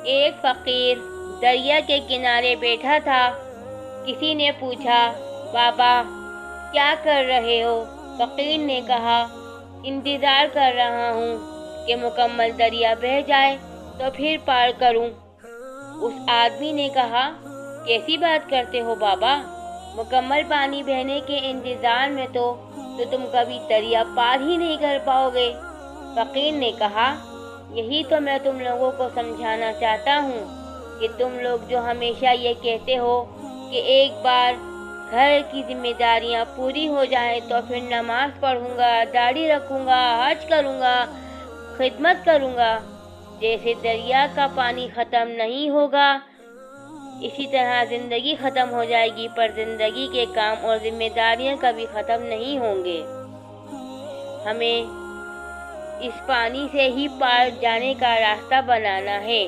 ایک فقیر دریا کے کنارے بیٹھا تھا۔ کسی نے پوچھا، بابا کیا کر رہے ہو؟ فقیر نے کہا، انتظار کر رہا ہوں کہ مکمل دریا بہہ جائے تو پھر پار کروں۔ اس آدمی نے کہا، کیسی بات کرتے ہو بابا؟ مکمل پانی بہنے کے انتظار میں تو تم کبھی دریا پار ہی نہیں کر پاؤ گے۔ فقیر نے کہا، یہی تو میں تم لوگوں کو سمجھانا چاہتا ہوں کہ تم لوگ جو ہمیشہ یہ کہتے ہو کہ ایک بار گھر کی ذمہ داریاں پوری ہو جائیں تو پھر نماز پڑھوں گا، داڑھی رکھوں گا، حج کروں گا، خدمت کروں گا، جیسے دریا کا پانی ختم نہیں ہوگا اسی طرح زندگی ختم ہو جائے گی، پر زندگی کے کام اور ذمہ داریاں کبھی ختم نہیں ہوں گے۔ ہمیں اس پانی سے ہی پار جانے کا راستہ بنانا ہے۔